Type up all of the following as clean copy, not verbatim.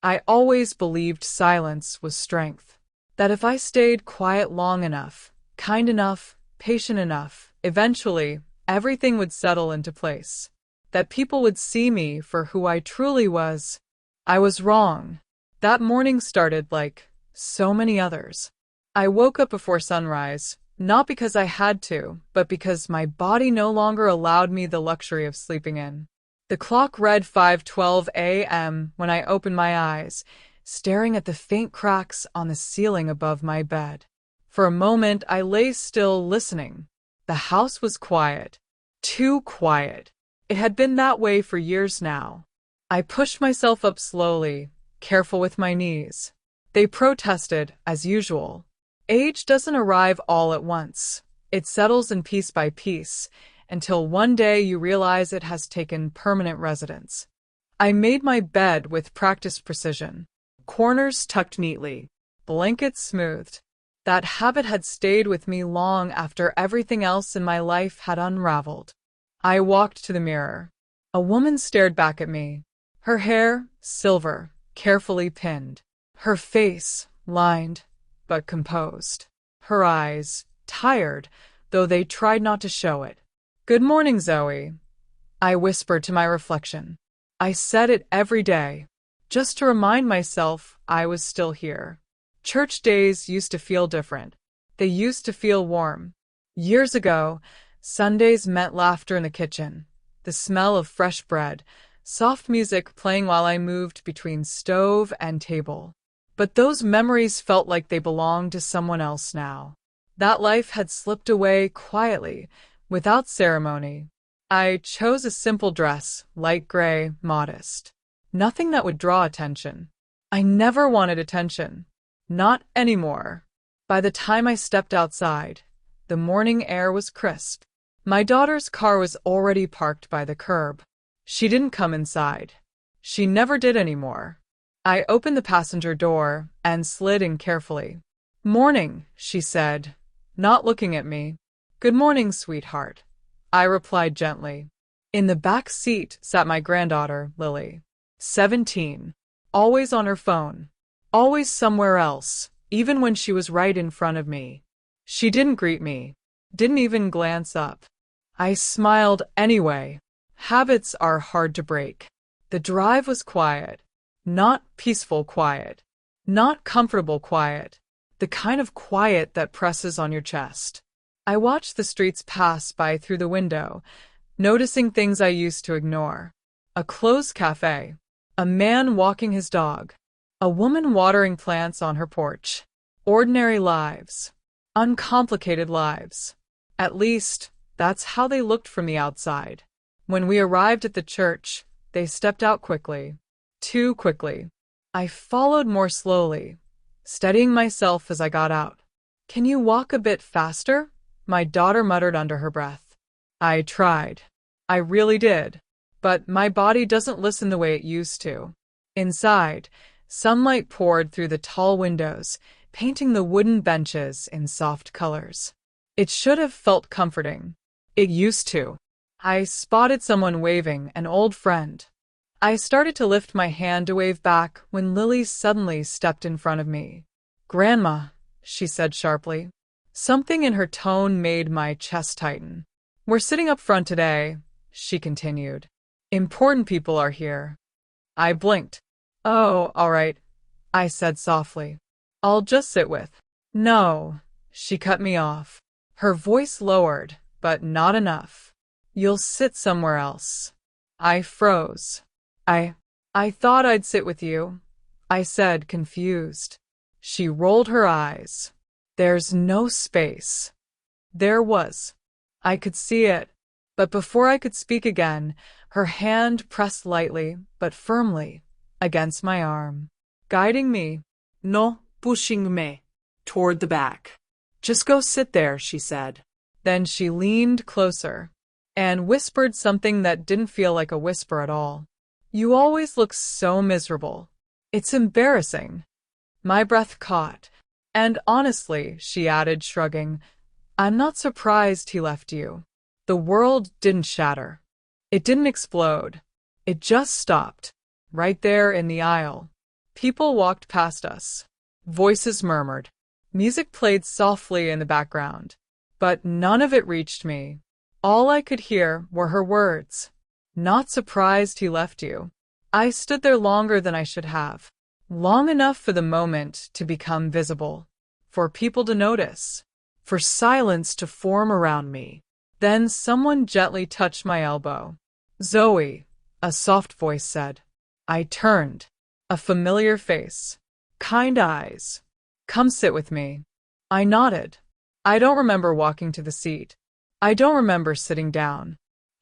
I always believed silence was strength. That if I stayed quiet long enough, kind enough, patient enough, eventually, everything would settle into place. That people would see me for who I truly was. I was wrong. That morning started like so many others. I woke up before sunrise, not because I had to, but because my body no longer allowed me the luxury of sleeping in. The clock read 5:12 a.m. when I opened my eyes, staring at the faint cracks on the ceiling above my bed. For a moment, I lay still, listening. The house was quiet. Too quiet. It had been that way for years now. I pushed myself up slowly, careful with my knees. They protested, as usual. Age doesn't arrive all at once. It settles in piece by piece, until one day you realize it has taken permanent residence. I made my bed with practiced precision. Corners tucked neatly, blankets smoothed. That habit had stayed with me long after everything else in my life had unraveled. I walked to the mirror. A woman stared back at me. Her hair, silver, carefully pinned. Her face, lined, but composed. Her eyes, tired, though they tried not to show it. "Good morning, Zoe," I whispered to my reflection. I said it every day, just to remind myself I was still here. Church days used to feel different. They used to feel warm. Years ago, Sundays meant laughter in the kitchen, the smell of fresh bread, soft music playing while I moved between stove and table. But those memories felt like they belonged to someone else now. That life had slipped away quietly, without ceremony. I chose a simple dress, light gray, modest. Nothing that would draw attention. I never wanted attention. Not anymore. By the time I stepped outside, the morning air was crisp. My daughter's car was already parked by the curb. She didn't come inside. She never did anymore. I opened the passenger door and slid in carefully. "Morning," she said, not looking at me. "Good morning, sweetheart," I replied gently. In the back seat sat my granddaughter, Lily. 17. Always on her phone. Always somewhere else, even when she was right in front of me. She didn't greet me. Didn't even glance up. I smiled anyway. Habits are hard to break. The drive was quiet. Not peaceful quiet. Not comfortable quiet. The kind of quiet that presses on your chest. I watched the streets pass by through the window, noticing things I used to ignore. A closed cafe. A man walking his dog. A woman watering plants on her porch. Ordinary lives. Uncomplicated lives. At least, that's how they looked from the outside. When we arrived at the church, they stepped out quickly. Too quickly. I followed more slowly, steadying myself as I got out. "Can you walk a bit faster?" my daughter muttered under her breath. I tried. I really did. But my body doesn't listen the way it used to. Inside, sunlight poured through the tall windows, painting the wooden benches in soft colors. It should have felt comforting. It used to. I spotted someone waving, an old friend. I started to lift my hand to wave back when Lily suddenly stepped in front of me. "Grandma," she said sharply. Something in her tone made my chest tighten. "We're sitting up front today," she continued. "Important people are here." I blinked. "Oh, all right," I said softly. "I'll just sit with." "No," she cut me off. Her voice lowered, but not enough. "You'll sit somewhere else." I froze. I thought I'd sit with you," I said, confused. She rolled her eyes. "There's no space." There was. I could see it. But before I could speak again, her hand pressed lightly, but firmly, against my arm, guiding me, no, pushing me, toward the back. "Just go sit there," she said. Then she leaned closer and whispered something that didn't feel like a whisper at all. "You always look so miserable. It's embarrassing." My breath caught. "And honestly," she added, shrugging, "I'm not surprised he left you." The world didn't shatter. It didn't explode. It just stopped, right there in the aisle. People walked past us. Voices murmured. Music played softly in the background. But none of it reached me. All I could hear were her words. Not surprised he left you. I stood there longer than I should have. Long enough for the moment to become visible. For people to notice. For silence to form around me. Then someone gently touched my elbow. Zoe, a soft voice said. I turned. A familiar face. Kind eyes. Come sit with me. I nodded. I don't remember walking to the seat. I don't remember sitting down.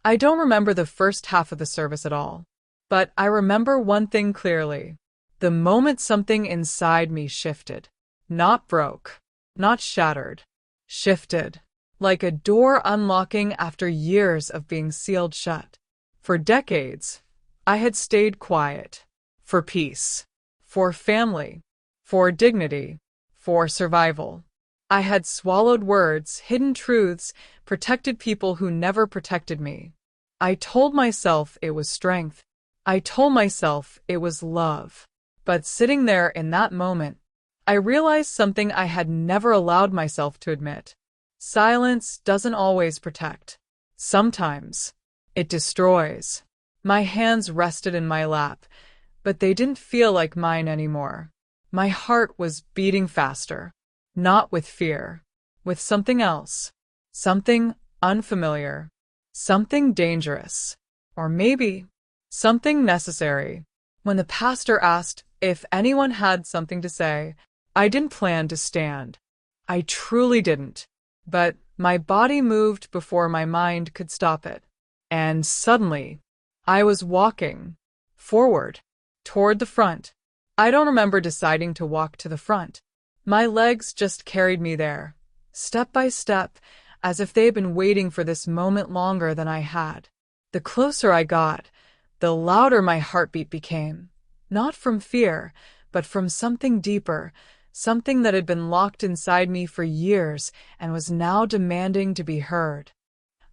I don't remember the first half of the service at all. But I remember one thing clearly. The moment something inside me shifted. Not broke. Not shattered. Shifted. Like a door unlocking after years of being sealed shut. For decades, I had stayed quiet. For peace. For family. For dignity. For survival. I had swallowed words, hidden truths, protected people who never protected me. I told myself it was strength. I told myself it was love. But sitting there in that moment, I realized something I had never allowed myself to admit. Silence doesn't always protect. Sometimes it destroys. My hands rested in my lap, but they didn't feel like mine anymore. My heart was beating faster. Not with fear. With something else. Something unfamiliar. Something dangerous. Or maybe something necessary. When the pastor asked if anyone had something to say, I didn't plan to stand. I truly didn't. But my body moved before my mind could stop it. And suddenly, I was walking forward, toward the front. I don't remember deciding to walk to the front. My legs just carried me there, step by step, as if they had been waiting for this moment longer than I had. The closer I got, the louder my heartbeat became. Not from fear, but from something deeper, something that had been locked inside me for years and was now demanding to be heard.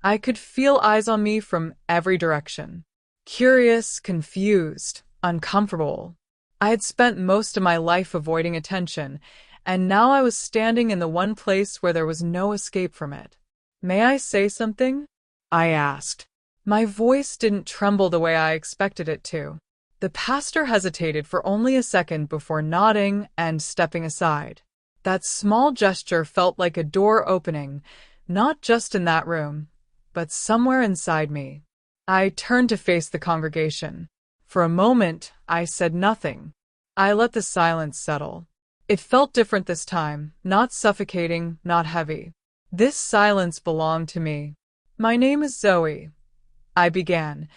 I could feel eyes on me from every direction. Curious, confused, uncomfortable. I had spent most of my life avoiding attention, and now I was standing in the one place where there was no escape from it. May I say something? I asked. My voice didn't tremble the way I expected it to. The pastor hesitated for only a second before nodding and stepping aside. That small gesture felt like a door opening, not just in that room, but somewhere inside me. I turned to face the congregation. For a moment, I said nothing. I let the silence settle. It felt different this time, not suffocating, not heavy. This silence belonged to me. My name is Zoe, I began,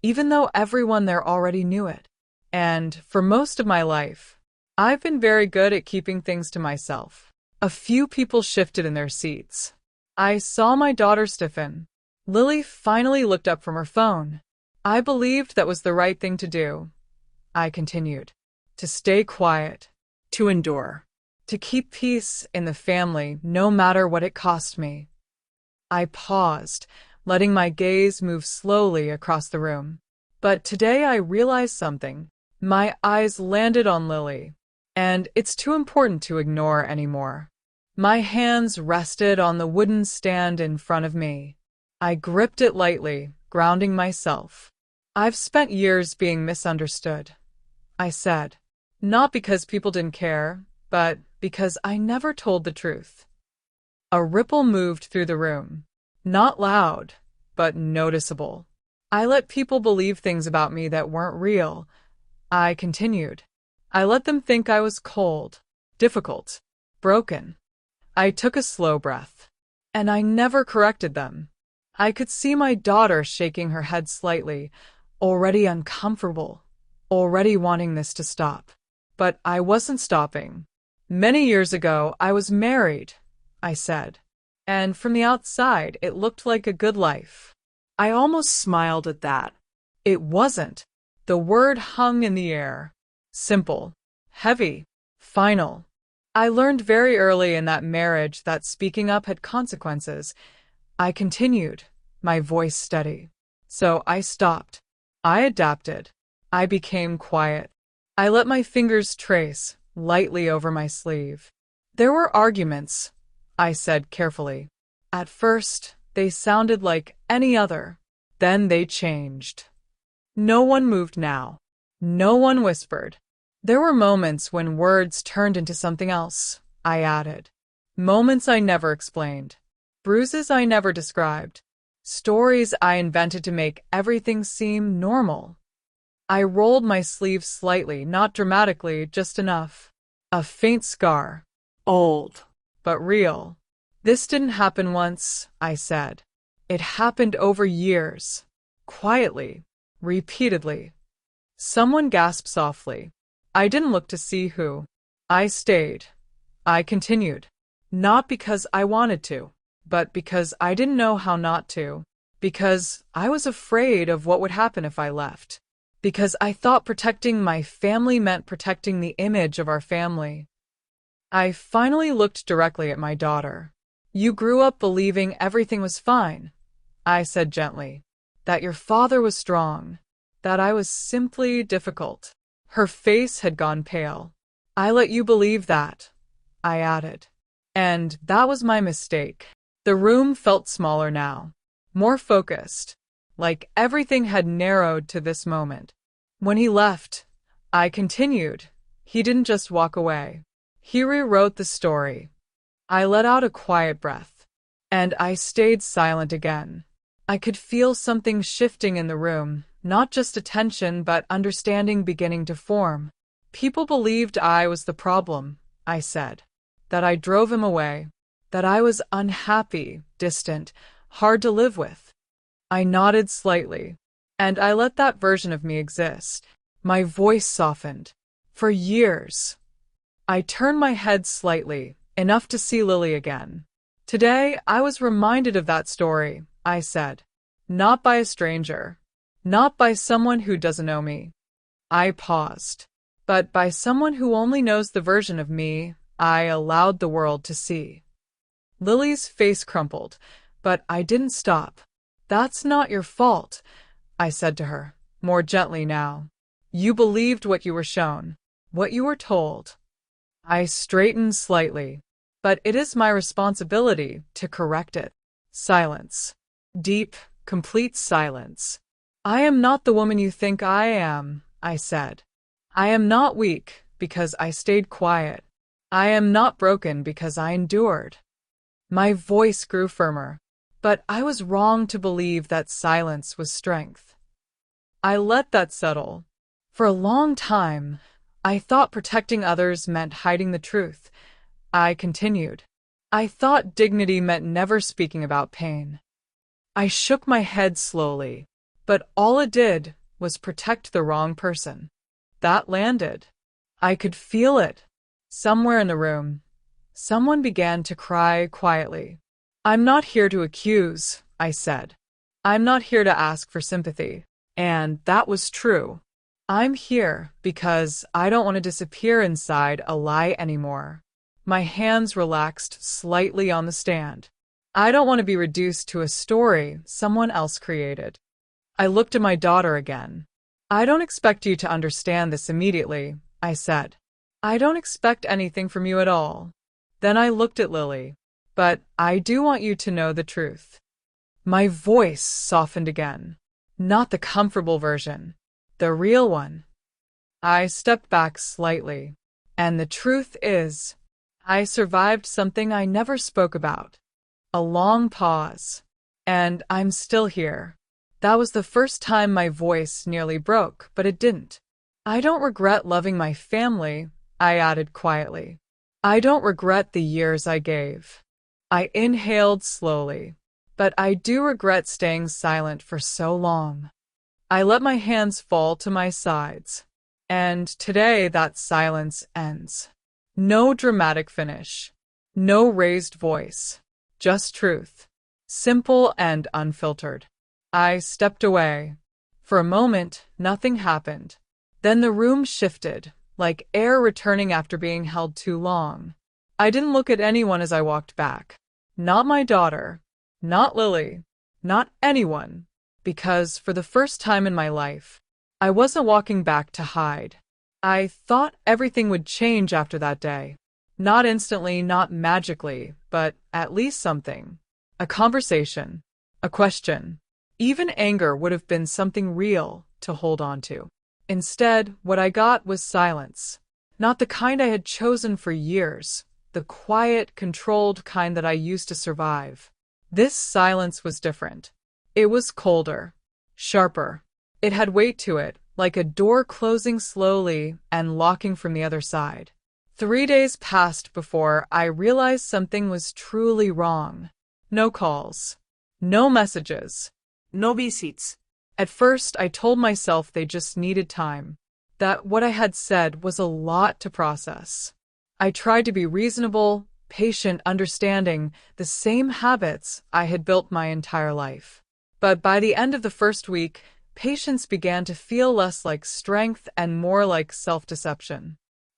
even though everyone there already knew it. And for most of my life, I've been very good at keeping things to myself. A few people shifted in their seats. I saw my daughter stiffen. Lily finally looked up from her phone. I believed that was the right thing to do. I continued. To stay quiet. To endure. To keep peace in the family, no matter what it cost me. I paused, letting my gaze move slowly across the room. But today I realized something. My eyes landed on Lily, and it's too important to ignore anymore. My hands rested on the wooden stand in front of me. I gripped it lightly, grounding myself. I've spent years being misunderstood, I said. Not because people didn't care, but because I never told the truth. A ripple moved through the room. Not loud, but noticeable. I let people believe things about me that weren't real. I continued. I let them think I was cold, difficult, broken. I took a slow breath. And I never corrected them. I could see my daughter shaking her head slightly, already uncomfortable, already wanting this to stop. But I wasn't stopping. Many years ago, I was married, I said. And from the outside, it looked like a good life. I almost smiled at that. It wasn't. The word hung in the air. Simple, heavy, final. I learned very early in that marriage that speaking up had consequences. I continued, my voice steady. So I stopped. I adapted. I became quiet. I let my fingers trace lightly over my sleeve. There were arguments, I said carefully. At first, they sounded like any other. Then they changed. No one moved now. No one whispered. There were moments when words turned into something else, I added. Moments I never explained. Bruises I never described. Stories I invented to make everything seem normal. I rolled my sleeve slightly, not dramatically, just enough. A faint scar. Old, but real. This didn't happen once, I said. It happened over years. Quietly. Repeatedly. Someone gasped softly. I didn't look to see who. I stayed. I continued. Not because I wanted to, but because I didn't know how not to. Because I was afraid of what would happen if I left. Because I thought protecting my family meant protecting the image of our family. I finally looked directly at my daughter. You grew up believing everything was fine, I said gently. That your father was strong. That I was simply difficult. Her face had gone pale. I let you believe that, I added. And that was my mistake. The room felt smaller now. More focused. Like everything had narrowed to this moment. When he left, I continued. He didn't just walk away. He rewrote the story. I let out a quiet breath. And I stayed silent again. I could feel something shifting in the room, not just attention but understanding beginning to form. People believed I was the problem, I said. That I drove him away. That I was unhappy, distant, hard to live with. I nodded slightly. And I let that version of me exist. My voice softened. For years. I turned my head slightly, enough to see Lily again. Today, I was reminded of that story, I said. Not by a stranger. Not by someone who doesn't know me. I paused. But by someone who only knows the version of me I allowed the world to see. Lily's face crumpled, but I didn't stop. That's not your fault, I said to her, more gently now. You believed what you were shown, what you were told. I straightened slightly, but it is my responsibility to correct it. Silence. Deep, complete silence. I am not the woman you think I am, I said. I am not weak because I stayed quiet. I am not broken because I endured. My voice grew firmer, but I was wrong to believe that silence was strength. I let that settle. For a long time, I thought protecting others meant hiding the truth. I continued. I thought dignity meant never speaking about pain. I shook my head slowly, but all it did was protect the wrong person. That landed. I could feel it. Somewhere in the room, someone began to cry quietly. I'm not here to accuse, I said. I'm not here to ask for sympathy. And that was true. I'm here because I don't want to disappear inside a lie anymore. My hands relaxed slightly on the stand. I don't want to be reduced to a story someone else created. I looked at my daughter again. I don't expect you to understand this immediately, I said. I don't expect anything from you at all. Then I looked at Lily. But I do want you to know the truth. My voice softened again. Not the comfortable version. The real one. I stepped back slightly. And the truth is, I survived something I never spoke about. A long pause. And I'm still here. That was the first time my voice nearly broke, but it didn't. I don't regret loving my family, I added quietly. I don't regret the years I gave. I inhaled slowly. But I do regret staying silent for so long. I let my hands fall to my sides. And today that silence ends. No dramatic finish. No raised voice. Just truth. Simple and unfiltered. I stepped away. For a moment, nothing happened. Then the room shifted, like air returning after being held too long. I didn't look at anyone as I walked back. Not my daughter. Not Lily. Not anyone. Because for the first time in my life, I wasn't walking back to hide. I thought everything would change after that day. Not instantly, not magically, but at least something. A conversation. A question. Even anger would have been something real to hold on to. Instead, what I got was silence. Not the kind I had chosen for years, the quiet, controlled kind that I used to survive. This silence was different. It was colder, sharper. It had weight to it, like a door closing slowly and locking from the other side. 3 days passed before I realized something was truly wrong. No calls. No messages. No visits. At first, I told myself they just needed time. That what I had said was a lot to process. I tried to be reasonable, patient, understanding, the same habits I had built my entire life. But by the end of the first week, patience began to feel less like strength and more like self-deception.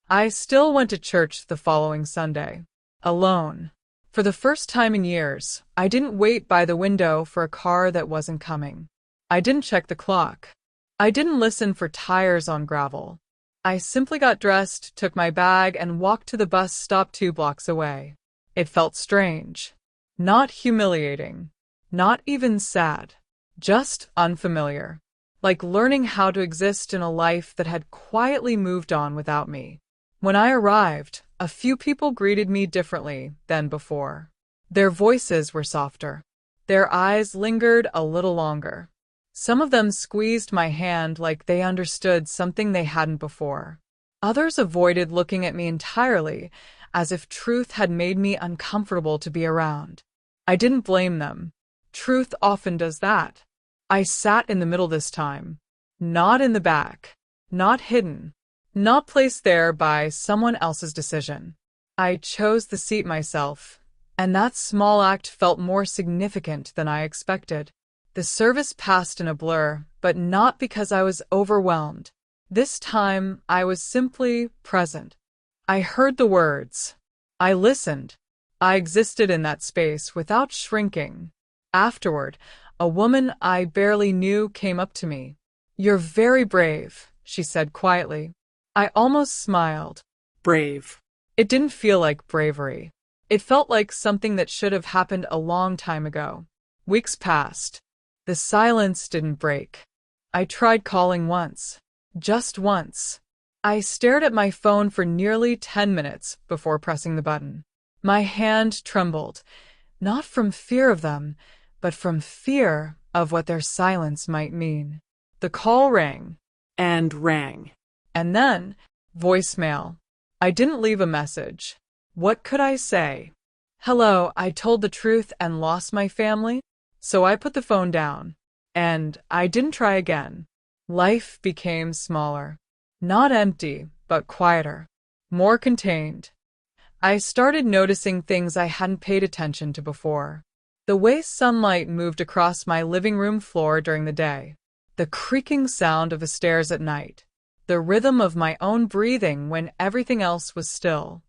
I still went to church the following Sunday. Alone. For the first time in years, I didn't wait by the window for a car that wasn't coming. I didn't check the clock. I didn't listen for tires on gravel. I simply got dressed, took my bag, and walked to the bus stop 2 blocks away. It felt strange. Not humiliating. Not even sad. Just unfamiliar. Like learning how to exist in a life that had quietly moved on without me. When I arrived, a few people greeted me differently than before. Their voices were softer. Their eyes lingered a little longer. Some of them squeezed my hand like they understood something they hadn't before. Others avoided looking at me entirely, as if truth had made me uncomfortable to be around. I didn't blame them. Truth often does that. I sat in the middle this time. Not in the back. Not hidden. Not placed there by someone else's decision. I chose the seat myself, and that small act felt more significant than I expected. The service passed in a blur, but not because I was overwhelmed. This time, I was simply present. I heard the words. I listened. I existed in that space without shrinking. Afterward, a woman I barely knew came up to me. "You're very brave," she said quietly. I almost smiled. Brave. It didn't feel like bravery. It felt like something that should have happened a long time ago. Weeks passed. The silence didn't break. I tried calling once. Just once. I stared at my phone for nearly 10 minutes before pressing the button. My hand trembled, not from fear of them, but from fear of what their silence might mean. The call rang. And rang. And then, voicemail. I didn't leave a message. What could I say? "Hello, I told the truth and lost my family." So I put the phone down. And I didn't try again. Life became smaller. Not empty, but quieter. More contained. I started noticing things I hadn't paid attention to before. The way sunlight moved across my living room floor during the day. The creaking sound of the stairs at night. The rhythm of my own breathing when everything else was still.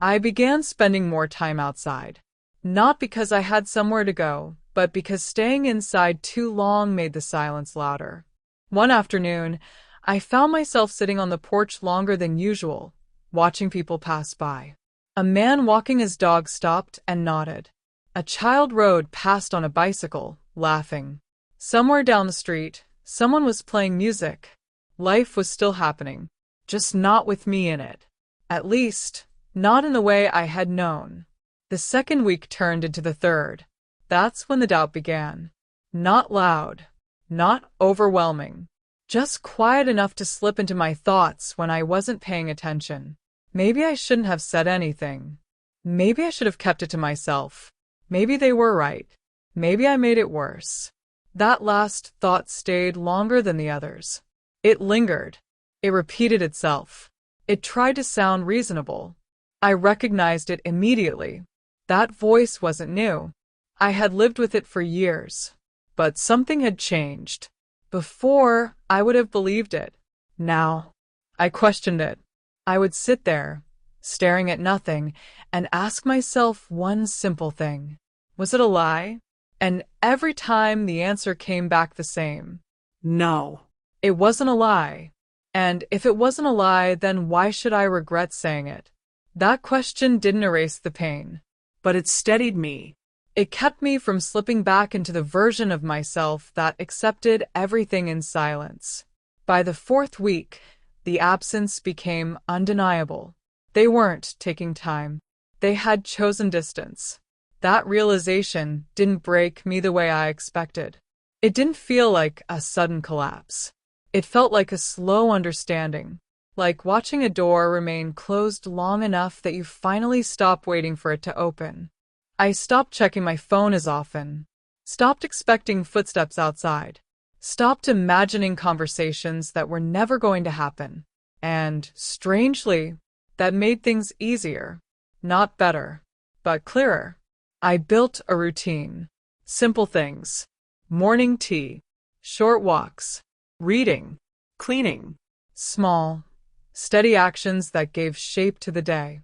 I began spending more time outside. Not because I had somewhere to go, but because staying inside too long made the silence louder. One afternoon, I found myself sitting on the porch longer than usual, watching people pass by. A man walking his dog stopped and nodded. A child rode past on a bicycle, laughing. Somewhere down the street, someone was playing music. Life was still happening, just not with me in it. At least, not in the way I had known. The second week turned into the third. That's when the doubt began. Not loud, not overwhelming, just quiet enough to slip into my thoughts when I wasn't paying attention. Maybe I shouldn't have said anything. Maybe I should have kept it to myself. Maybe they were right. Maybe I made it worse. That last thought stayed longer than the others. It lingered. It repeated itself. It tried to sound reasonable. I recognized it immediately. That voice wasn't new. I had lived with it for years. But something had changed. Before, I would have believed it. Now, I questioned it. I would sit there, staring at nothing, and ask myself one simple thing. Was it a lie? And every time the answer came back the same. No. It wasn't a lie. And if it wasn't a lie, then why should I regret saying it? That question didn't erase the pain, but it steadied me. it kept me from slipping back into the version of myself that accepted everything in silence. By the fourth week, the absence became undeniable. They weren't taking time. They had chosen distance. That realization didn't break me the way I expected. It didn't feel like a sudden collapse. It felt like a slow understanding, like watching a door remain closed long enough that you finally stop waiting for it to open. I stopped checking my phone as often, stopped expecting footsteps outside, stopped imagining conversations that were never going to happen. And, strangely, that made things easier. Not better, but clearer. I built a routine. Simple things. Morning tea, short walks, reading, Cleaning. small, steady actions that gave shape to the day.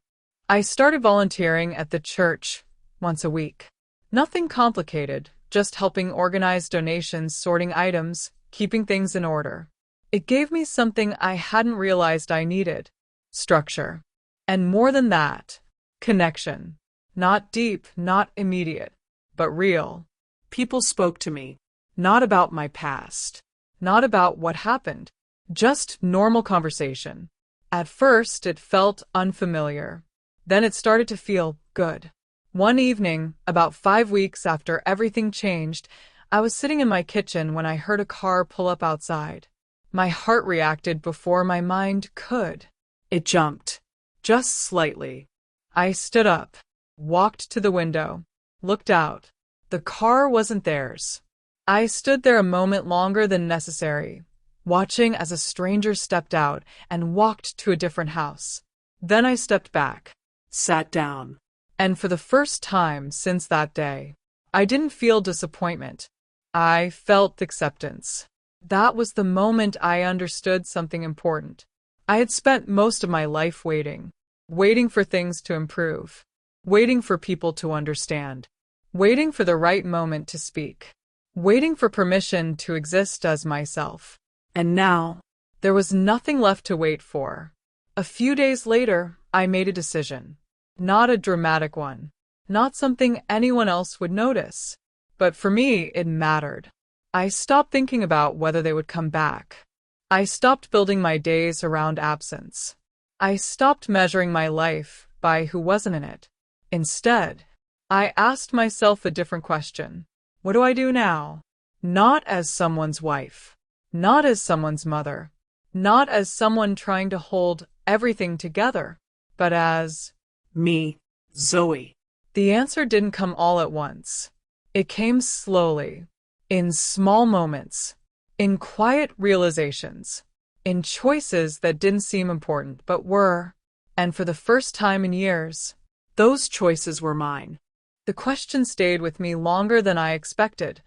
I started volunteering at the church once a week. Nothing complicated, just helping organize donations, sorting items, keeping things in order. It gave me something I hadn't realized I needed: structure. And more than that, connection. Not deep, not immediate, but real. People spoke to me. Not about my past, not about what happened, just normal conversation. At first, it felt unfamiliar. Then it started to feel good. One evening, about 5 weeks after everything changed, I was sitting in my kitchen when I heard a car pull up outside. My heart reacted before my mind could. It jumped. Just slightly. I stood up, walked to the window, looked out. The car wasn't theirs. I stood there a moment longer than necessary, watching as a stranger stepped out and walked to a different house. Then I stepped back, Sat down. and for the first time since that day, I didn't feel disappointment. I felt acceptance. That was the moment I understood something important. I had spent most of my life waiting for things to improve, waiting for people to understand, waiting for the right moment to speak, waiting for permission to exist as myself. And now, There was nothing left to wait for. A few days later, I made a decision. Not a dramatic one, not something anyone else would notice, but for me, it mattered. I stopped thinking about whether they would come back. I stopped building my days around absence. I stopped measuring my life by who wasn't in it. Instead, I asked myself a different question. What do I do now? Not as someone's wife, not as someone's mother, not as someone trying to hold everything together, but as me, Zoe. The answer didn't come all at once. It came slowly, in small moments, in quiet realizations, in choices that didn't seem important but were, and for the first time in years, Those choices were mine. the question stayed with me longer than I expected.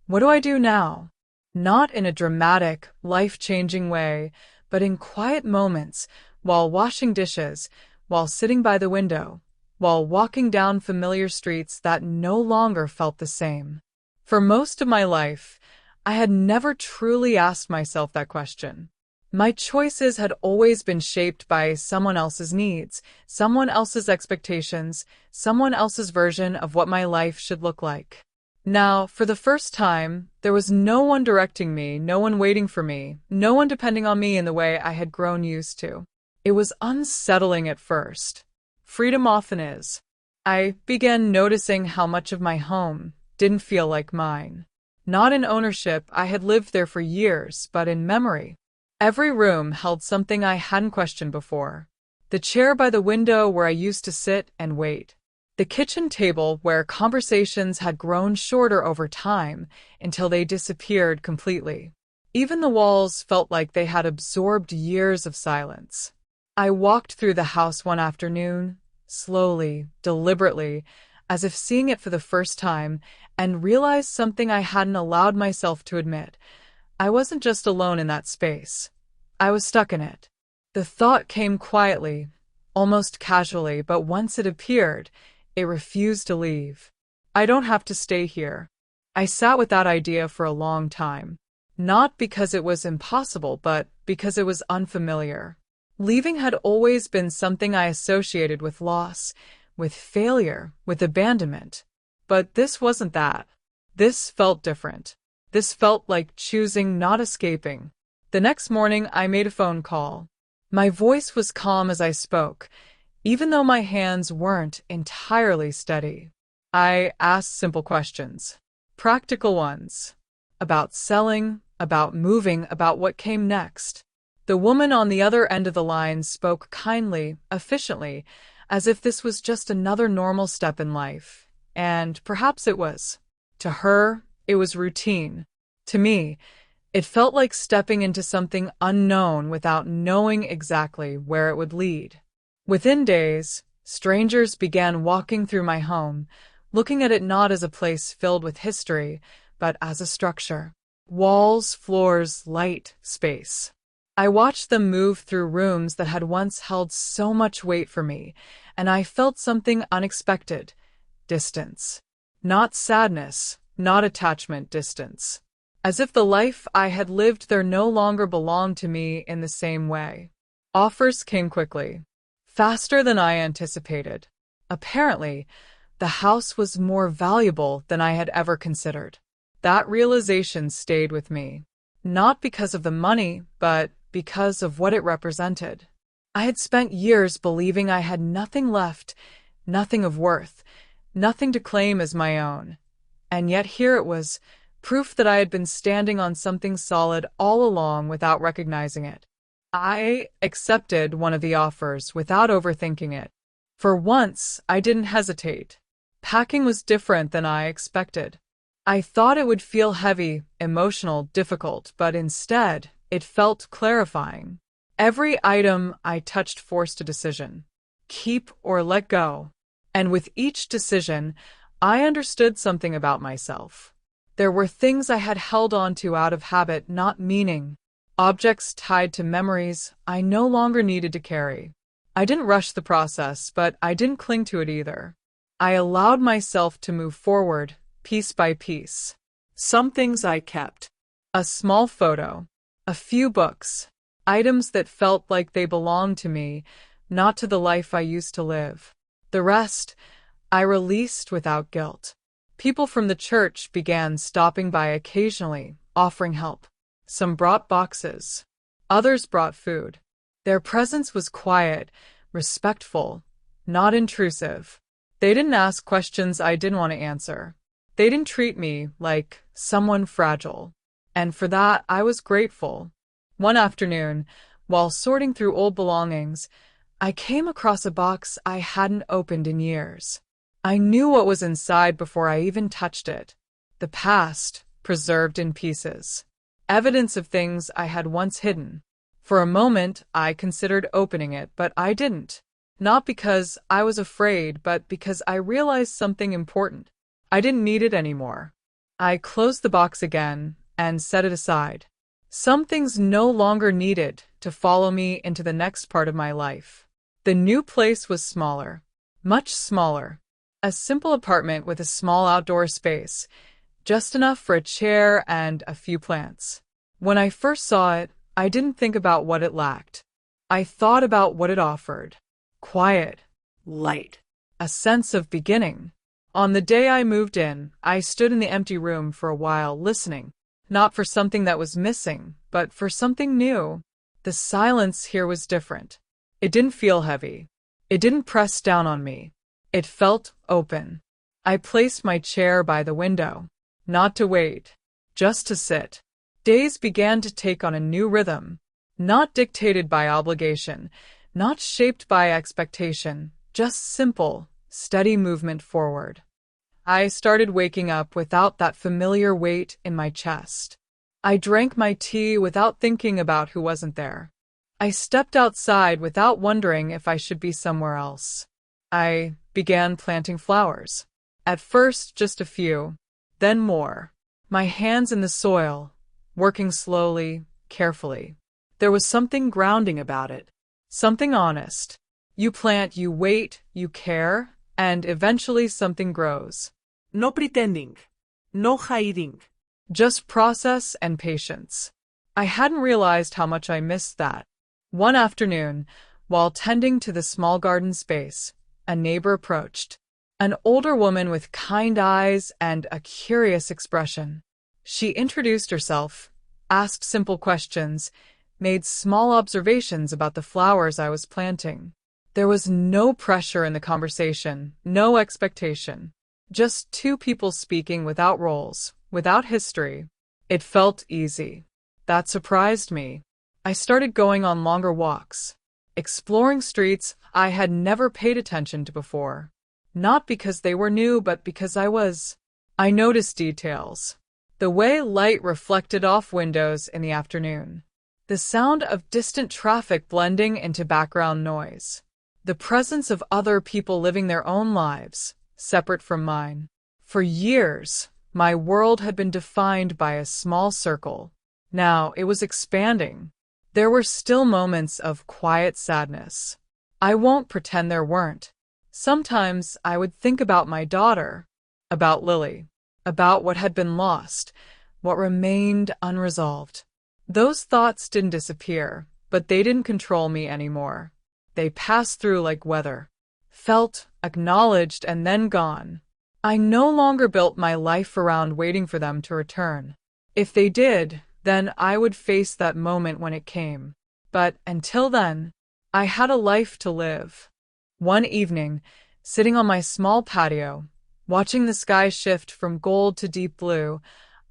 What do I do now? Not in a dramatic, life-changing way, but in quiet moments, while washing dishes, while sitting by the window, while walking down familiar streets that no longer felt the same. For most of my life, I had never truly asked myself that question. My choices had always been shaped by someone else's needs, someone else's expectations, someone else's version of what my life should look like. Now, for the first time, there was no one directing me, no one waiting for me, no one depending on me in the way I had grown used to. It was unsettling at first. Freedom often is. I began noticing how much of my home didn't feel like mine. Not in ownership, I had lived there for years, but in memory. Every room held something I hadn't questioned before. The chair by the window where I used to sit and wait. The kitchen table where conversations had grown shorter over time until they disappeared completely. Even the walls felt like they had absorbed years of silence. I walked through the house one afternoon, slowly, deliberately, as if seeing it for the first time, and realized something I hadn't allowed myself to admit. I wasn't just alone in that space. I was stuck in it. The thought came quietly, almost casually, but once it appeared, it refused to leave. I don't have to stay here. I sat with that idea for a long time. Not because it was impossible, but because it was unfamiliar. Leaving had always been something I associated with loss, with failure, with abandonment. But this wasn't that. This felt different. This felt like choosing, not escaping. The next morning, I made a phone call. My voice was calm as I spoke, even though my hands weren't entirely steady. I asked simple questions, practical ones, about selling, about moving, about what came next. The woman on the other end of the line spoke kindly, efficiently, as if this was just another normal step in life. And perhaps it was. To her, it was routine. To me, it felt like stepping into something unknown without knowing exactly where it would lead. Within days, strangers began walking through my home, looking at it not as a place filled with history, but as a structure. Walls, floors, light, space. I watched them move through rooms that had once held so much weight for me, and I felt something unexpected. Distance. Not sadness, not attachment, distance. As if the life I had lived there no longer belonged to me in the same way. Offers came quickly, faster than I anticipated. Apparently, the house was more valuable than I had ever considered. That realization stayed with me, not because of the money, but because of what it represented. I had spent years believing I had nothing left, nothing of worth, nothing to claim as my own. And yet here it was, proof that I had been standing on something solid all along without recognizing it. I accepted one of the offers without overthinking it. For once, I didn't hesitate. Packing was different than I expected. I thought it would feel heavy, emotional, difficult, but instead, it felt clarifying. Every item I touched forced a decision. Keep or let go. And with each decision, I understood something about myself. There were things I had held on to out of habit, not meaning. Objects tied to memories I no longer needed to carry. I didn't rush the process, but I didn't cling to it either. I allowed myself to move forward, piece by piece. Some things I kept. A small photo, a few books, items that felt like they belonged to me, not to the life I used to live. The rest, I released without guilt. People from the church began stopping by occasionally, offering help. Some brought boxes. Others brought food. Their presence was quiet, respectful, not intrusive. They didn't ask questions I didn't want to answer. They didn't treat me like someone fragile. And for that, I was grateful. One afternoon, while sorting through old belongings, I came across a box I hadn't opened in years. I knew what was inside before I even touched it. The past, preserved in pieces. Evidence of things I had once hidden. For a moment, I considered opening it, but I didn't. Not because I was afraid, but because I realized something important. I didn't need it anymore. I closed the box again and set it aside. Some things no longer needed to follow me into the next part of my life. The new place was smaller. Much smaller. A simple apartment with a small outdoor space, just enough for a chair and a few plants. When I first saw it, I didn't think about what it lacked. I thought about what it offered. Quiet. Light. A sense of beginning. On the day I moved in, I stood in the empty room for a while listening, not for something that was missing, but for something new. The silence here was different. It didn't feel heavy. It didn't press down on me. It felt open. I placed my chair by the window, not to wait, just to sit. Days began to take on a new rhythm, not dictated by obligation, not shaped by expectation, just simple, steady movement forward. I started waking up without that familiar weight in my chest. I drank my tea without thinking about who wasn't there. I stepped outside without wondering if I should be somewhere else. I began planting flowers. At first, just a few, then more. My hands in the soil, working slowly, carefully. There was something grounding about it, something honest. You plant, you wait, you care, and eventually something grows. No pretending. No hiding. Just process and patience. I hadn't realized how much I missed that. One afternoon, while tending to the small garden space, a neighbor approached. An older woman with kind eyes and a curious expression. She introduced herself, asked simple questions, made small observations about the flowers I was planting. There was no pressure in the conversation, no expectation. Just two people speaking without roles, without history. It felt easy. That surprised me. I started going on longer walks, exploring streets I had never paid attention to before. Not because they were new, but because I noticed details. The way light reflected off windows in the afternoon. The sound of distant traffic blending into background noise. The presence of other people living their own lives, separate from mine. For years, my world had been defined by a small circle. Now it was expanding. There were still moments of quiet sadness. I won't pretend there weren't. Sometimes I would think about my daughter, about Lily, about what had been lost, what remained unresolved. Those thoughts didn't disappear, but they didn't control me anymore. They passed through like weather. Felt, acknowledged, and then gone. I no longer built my life around waiting for them to return. If they did, then I would face that moment when it came. But until then, I had a life to live. One evening, sitting on my small patio, watching the sky shift from gold to deep blue,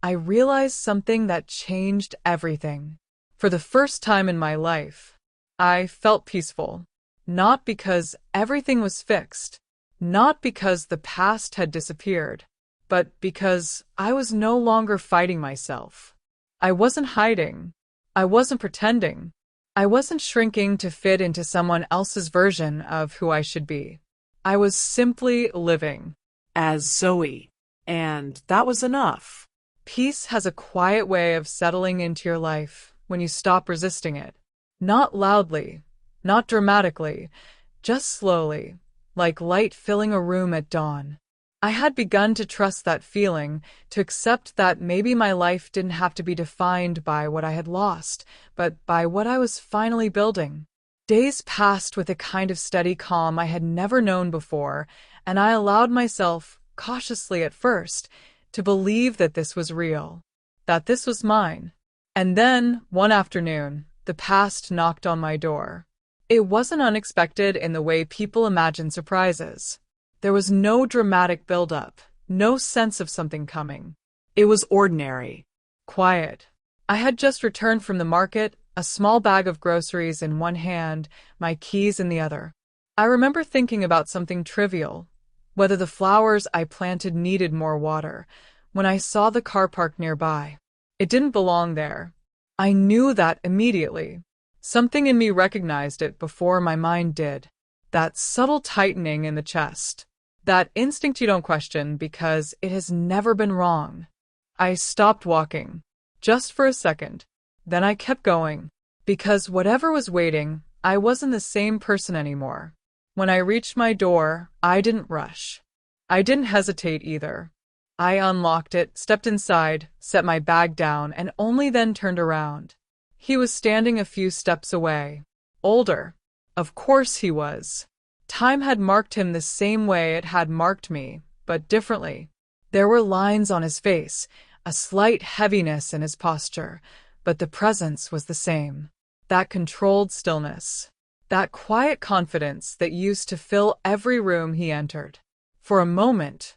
I realized something that changed everything. For the first time in my life, I felt peaceful. Not because everything was fixed, not because the past had disappeared, but because I was no longer fighting myself. I wasn't hiding. I wasn't pretending. I wasn't shrinking to fit into someone else's version of who I should be. I was simply living. As Zoe. And that was enough. Peace has a quiet way of settling into your life when you stop resisting it. Not loudly, not dramatically, just slowly, like light filling a room at dawn. I had begun to trust that feeling, to accept that maybe my life didn't have to be defined by what I had lost, but by what I was finally building. Days passed with a kind of steady calm I had never known before, and I allowed myself, cautiously at first, to believe that this was real, that this was mine. And then, one afternoon, the past knocked on my door. It wasn't unexpected in the way people imagine surprises. There was no dramatic build-up, no sense of something coming. It was ordinary. Quiet. I had just returned from the market, a small bag of groceries in one hand, my keys in the other. I remember thinking about something trivial, whether the flowers I planted needed more water, when I saw the car parked nearby. It didn't belong there. I knew that immediately. Something in me recognized it before my mind did. That subtle tightening in the chest. That instinct you don't question because it has never been wrong. I stopped walking, just for a second. Then I kept going, because whatever was waiting, I wasn't the same person anymore. When I reached my door, I didn't rush. I didn't hesitate either. I unlocked it, stepped inside, set my bag down, and only then turned around. He was standing a few steps away. Older. Of course he was. Time had marked him the same way it had marked me, but differently. There were lines on his face, a slight heaviness in his posture, but the presence was the same. That controlled stillness. That quiet confidence that used to fill every room he entered. For a moment,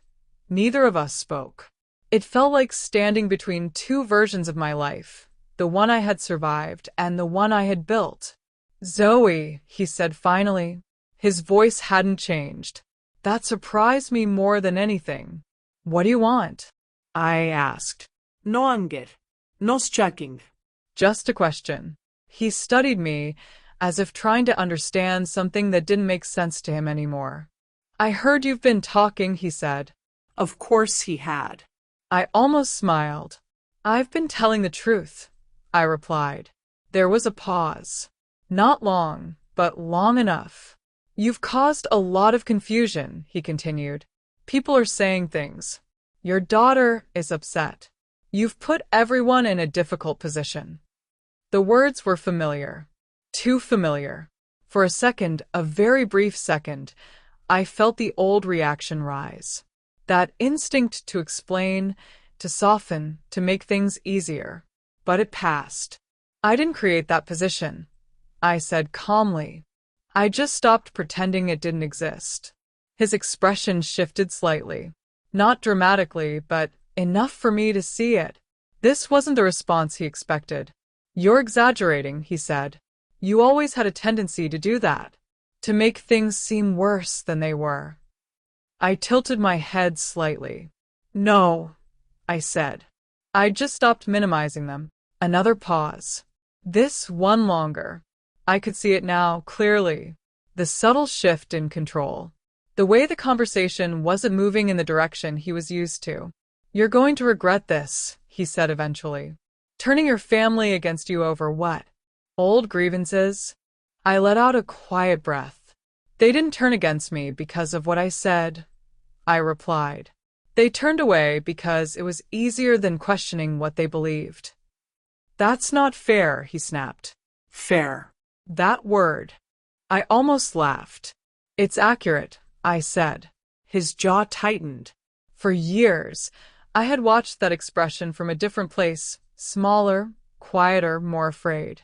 neither of us spoke. It felt like standing between two versions of my life, the one I had survived and the one I had built. "Zoe," he said finally. His voice hadn't changed. That surprised me more than anything. "What do you want?" I asked. No anger. No checking. Just a question. He studied me, as if trying to understand something that didn't make sense to him anymore. "I heard you've been talking," he said. Of course he had. I almost smiled. "I've been telling the truth," I replied. There was a pause. Not long, but long enough. "You've caused a lot of confusion," he continued. "People are saying things. Your daughter is upset. You've put everyone in a difficult position." The words were familiar. Too familiar. For a second, a very brief second, I felt the old reaction rise. That instinct to explain, to soften, to make things easier. But it passed. I didn't create that position, I said calmly. I just stopped pretending it didn't exist. His expression shifted slightly. Not dramatically, but enough for me to see it. This wasn't the response he expected. You're exaggerating, he said. You always had a tendency to do that, to make things seem worse than they were. I tilted my head slightly. No, I said. I just stopped minimizing them. Another pause. This one longer. I could see it now, clearly. The subtle shift in control. The way the conversation wasn't moving in the direction he was used to. You're going to regret this, he said eventually. Turning your family against you over what? Old grievances? I let out a quiet breath. They didn't turn against me because of what I said, I replied. They turned away because it was easier than questioning what they believed. That's not fair, he snapped. Fair. That word. I almost laughed. It's accurate, I said. His jaw tightened. For years, I had watched that expression from a different place, smaller, quieter, more afraid.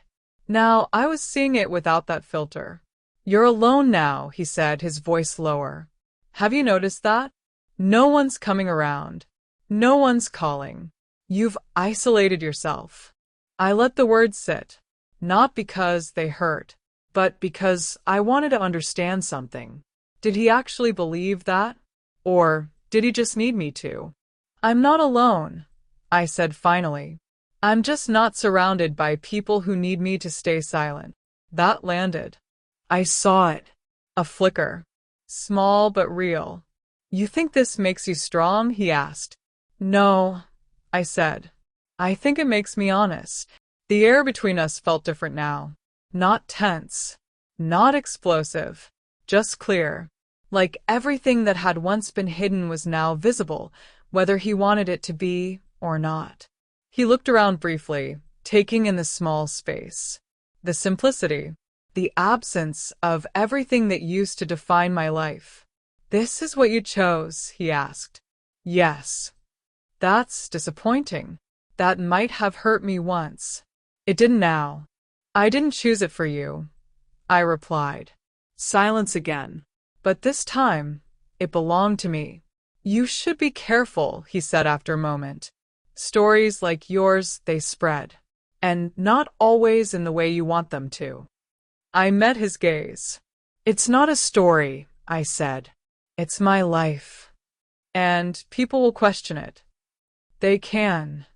Now I was seeing it without that filter. You're alone now, he said, his voice lower. Have you noticed that? No one's coming around. No one's calling. You've isolated yourself. I let the words sit, not because they hurt, but because I wanted to understand something. Did he actually believe that? Or did he just need me to? I'm not alone, I said finally. I'm just not surrounded by people who need me to stay silent. That landed. I saw it. A flicker. Small but real. You think this makes you strong? He asked. No, I said. I think it makes me honest. The air between us felt different now. Not tense. Not explosive. Just clear. Like everything that had once been hidden was now visible, whether he wanted it to be or not. He looked around briefly, taking in the small space. The simplicity. The absence of everything that used to define my life. This is what you chose, he asked. Yes. That's disappointing. That might have hurt me once. It didn't now. I didn't choose it for you, I replied. Silence again. But this time, it belonged to me. You should be careful, he said after a moment. Stories like yours, they spread. And not always in the way you want them to. I met his gaze. It's not a story, I said. It's my life. And people will question it. They can.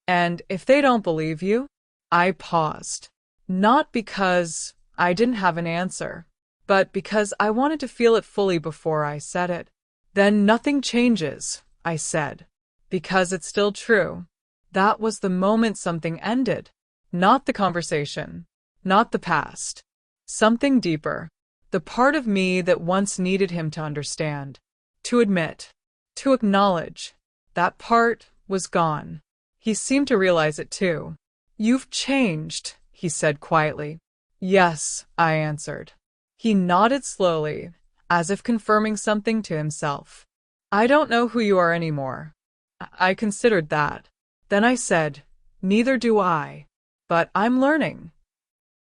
And if they don't believe you, I paused. Not because I didn't have an answer, but because I wanted to feel it fully before I said it. Then nothing changes, I said, because it's still true. That was the moment something ended. Not the conversation, not the past. Something deeper. The part of me that once needed him to understand, to admit, to acknowledge. That part was gone. He seemed to realize it too. You've changed, he said quietly. Yes, I answered. He nodded slowly, as if confirming something to himself. I don't know who you are anymore. I considered that. Then I said, neither do I. But I'm learning.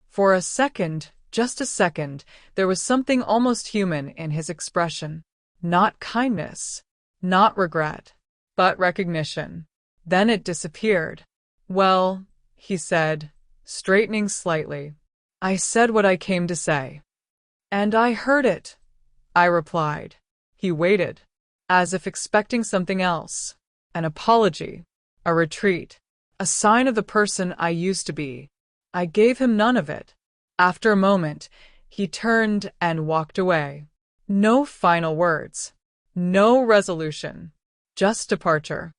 For a second, just a second, there was something almost human in his expression. Not kindness, not regret, but recognition. Then it disappeared. Well, he said, straightening slightly. I said what I came to say. And I heard it, I replied. He waited, as if expecting something else. An apology, a retreat, a sign of the person I used to be. I gave him none of it. After a moment, he turned and walked away. No final words. No resolution. Just departure.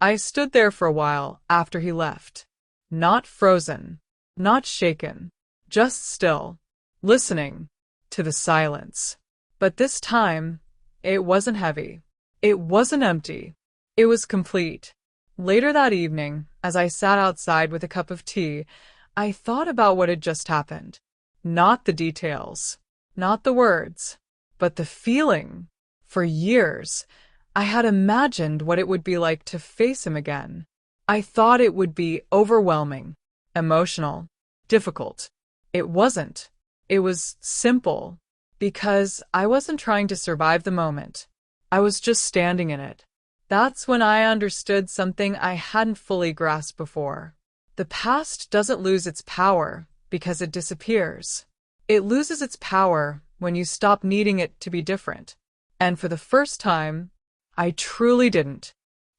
I stood there for a while after he left. Not frozen. Not shaken. Just still. Listening. To the silence. But this time, it wasn't heavy. It wasn't empty. It was complete. Later that evening, as I sat outside with a cup of tea, I thought about what had just happened. Not the details, not the words, but the feeling. For years, I had imagined what it would be like to face him again. I thought it would be overwhelming, emotional, difficult. It wasn't. It was simple, because I wasn't trying to survive the moment. I was just standing in it. That's when I understood something I hadn't fully grasped before. The past doesn't lose its power because it disappears. It loses its power when you stop needing it to be different. And for the first time, I truly didn't.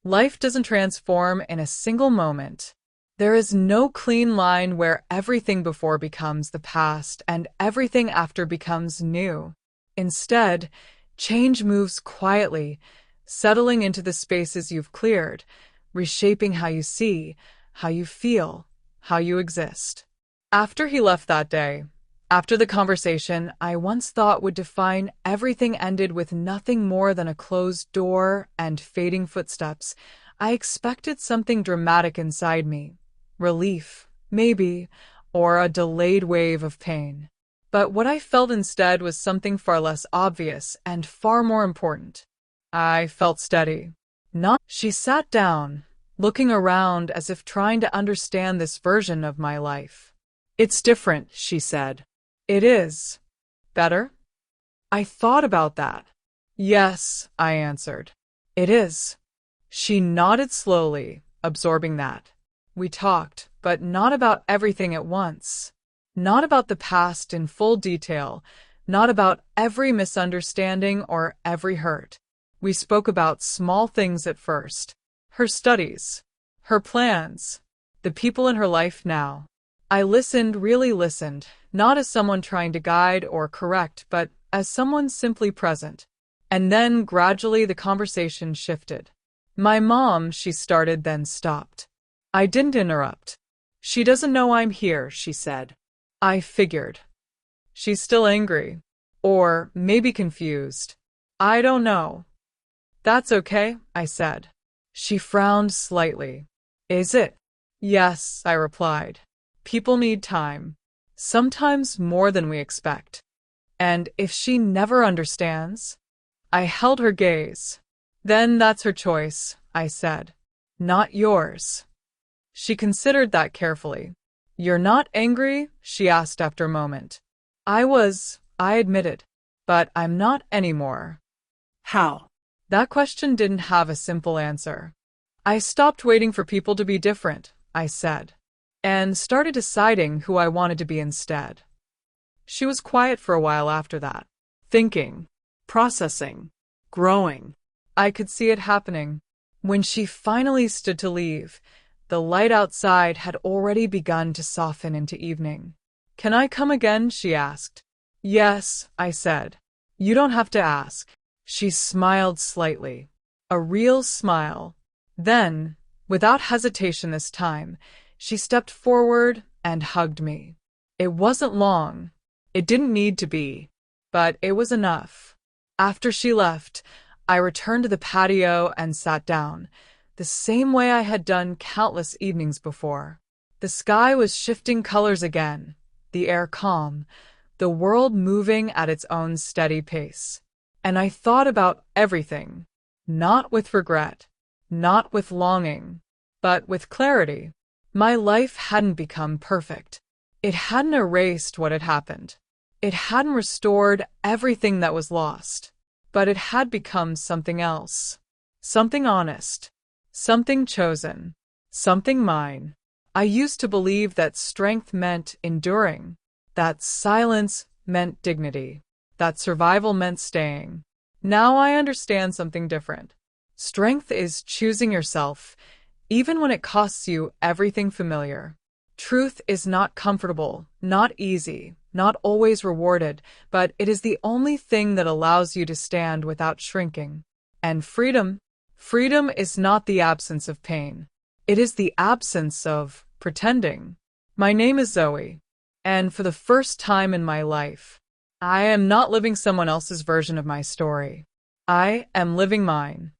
Life doesn't transform in a single moment. There is no clean line where everything before becomes the past and everything after becomes new. Instead, change moves quietly, settling into the spaces you've cleared, reshaping how you see, how you feel, how you exist. After he left that day, after the conversation I once thought would define everything ended with nothing more than a closed door and fading footsteps, I expected something dramatic inside me. Relief, maybe, or a delayed wave of pain. But what I felt instead was something far less obvious and far more important. I felt steady. She sat down, looking around as if trying to understand this version of my life. It's different, she said. It is. Better? I thought about that. Yes, I answered. It is. She nodded slowly, absorbing that. We talked, but not about everything at once. Not about the past in full detail, not about every misunderstanding or every hurt. We spoke about small things at first. Her studies, her plans, the people in her life now. I listened, really listened, not as someone trying to guide or correct, but as someone simply present. And then, gradually, the conversation shifted. My mom, she started, then stopped. I didn't interrupt. She doesn't know I'm here, she said. I figured. She's still angry. Or maybe confused. I don't know. That's okay, I said. She frowned slightly. Is it? Yes, I replied. People need time. Sometimes more than we expect. And if she never understands? I held her gaze. Then that's her choice, I said. Not yours. She considered that carefully. You're not angry? She asked after a moment. I admitted. But I'm not anymore. How? That question didn't have a simple answer. I stopped waiting for people to be different, I said, and started deciding who I wanted to be instead. She was quiet for a while after that, thinking, processing, growing. I could see it happening. When she finally stood to leave, the light outside had already begun to soften into evening. Can I come again? She asked. Yes, I said. You don't have to ask. She smiled slightly. A real smile. Then, without hesitation this time, she stepped forward and hugged me. It wasn't long. It didn't need to be. But it was enough. After she left, I returned to the patio and sat down, the same way I had done countless evenings before. The sky was shifting colors again, the air calm, the world moving at its own steady pace. And I thought about everything, not with regret, not with longing, but with clarity. My life hadn't become perfect. It hadn't erased what had happened. It hadn't restored everything that was lost. But it had become something else. Something honest. Something chosen. Something mine. I used to believe that strength meant enduring, that silence meant dignity, that survival meant staying. Now I understand something different. Strength is choosing yourself, even when it costs you everything familiar. Truth is not comfortable, not easy, not always rewarded, but it is the only thing that allows you to stand without shrinking. And freedom is not the absence of pain. It is the absence of pretending. My name is Zoe, and for the first time in my life, I am not living someone else's version of my story. I am living mine.